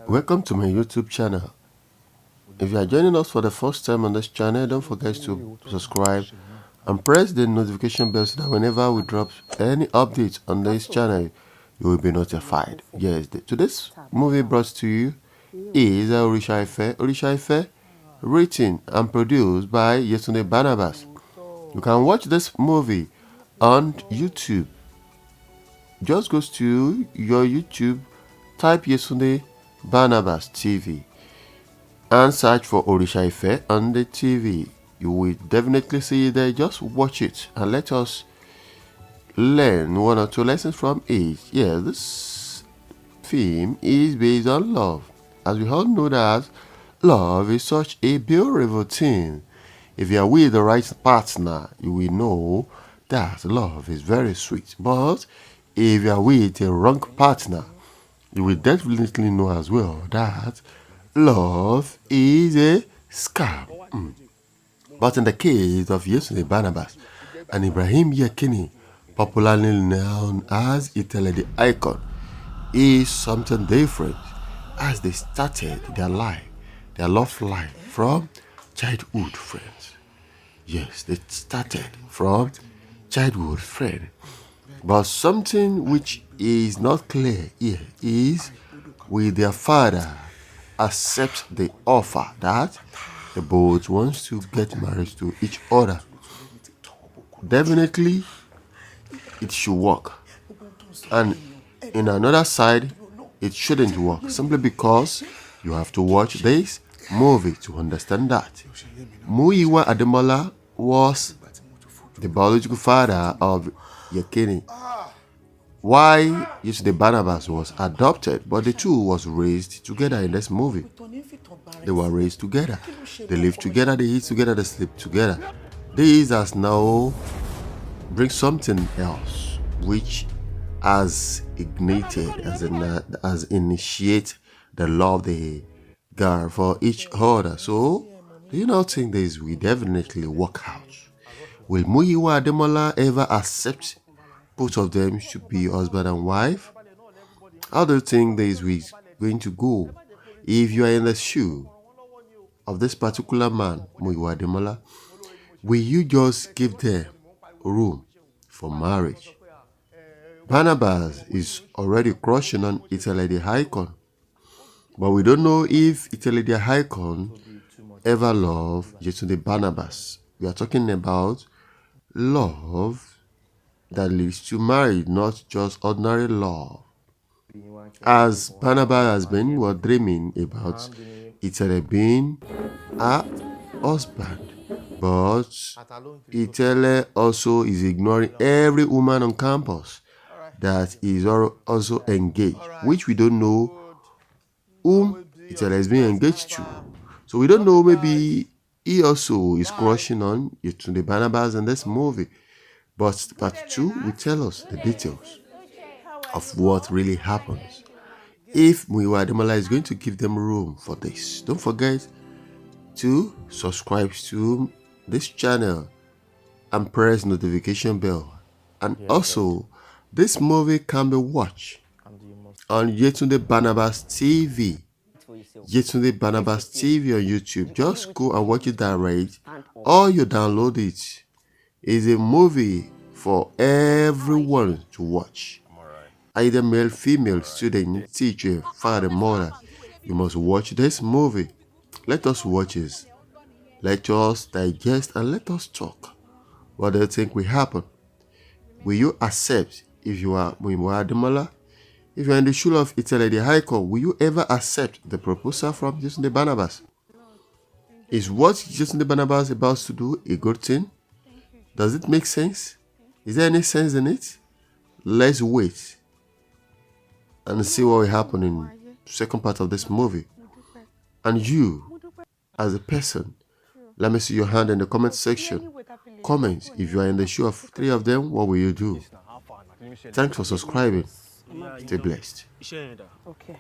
Welcome to my YouTube channel. If you are joining us for the first time on this channel, don't forget to subscribe and press the notification bell so that whenever we drop any updates on this channel, you will be notified. Yes, today's movie brought to you is ORISA IFE. ORISA IFE, written and produced by Yetunde Barnabas. You can watch this movie on YouTube. Just go to your YouTube, type Yetunde Barnabas TV and search for ORISA IFE on the TV. You will definitely see it there. Just watch it and let us learn one or two lessons from it. Yeah, this film is based on love. As we all know that love is such a beautiful thing. If you are with the right partner, you will know that love is very sweet. But if you are with a wrong partner, you will definitely know as well that love is a scam. But in the case of Yetunde Barnabas and Ibrahim Yekini, popularly known as Itele the Icon, is something different as they started their love life from childhood friends. Yes, they started from childhood friends. But something which is not clear here is will their father accept the offer that the both wants to get married to each other? Definitely, it should work. And in another side, it shouldn't work simply because you have to watch this movie to understand that. Muyi Ademola was the biological father of Yekini, why Yetunde Barnabas was adopted, but the two was raised together in this movie. They were raised together. They live together, they eat together, they sleep together. This has now bring something else which has ignited, as initiate the love they got for each other. So, do you not think this will definitely work out? Will Muyi Ademola ever accept both of them should be husband and wife? How do you think this is going to go? If you are in the shoe of this particular man, Muyi Ademola, will you just give them room for marriage? Barnabas is already crushing on Itele the Icon, but we don't know if Itele the Icon ever loved Yetunde Barnabas. We are talking about love that leads to marriage, not just ordinary love. As Barnabas has been dreaming about Itele being a husband, but Itele also is ignoring every woman on campus that is also engaged, which we don't know whom Itele is being engaged to. So we don't know, maybe he also is crushing on Yetunde Barnabas in this movie. But part 2 will tell us the details of what really happens. If Muyi Ademola is going to give them room for this. Don't forget to subscribe to this channel and press notification bell. And also, this movie can be watched on Yetunde Barnabas TV. Yetunde Barnabas TV on YouTube. Just go and watch it direct, or you download it. It's a movie for everyone to watch. Either male, female, student, teacher, father, mother. You must watch this movie. Let us watch it. Let us digest and let us talk. What do you think will happen? Will you accept if you are Muyi Ademola? If you are in the shoe of Itele the Icon, will you ever accept the proposal from Yetunde Barnabas? Is what Yetunde Barnabas about to do a good thing? Does it make sense? Is there any sense in it? Let's wait and see what will happen in the second part of this movie. And you, as a person, let me see your hand in the comment section. Comment if you are in the shoe of 3 of them, what will you do? Thanks for subscribing. Stay blessed. Okay.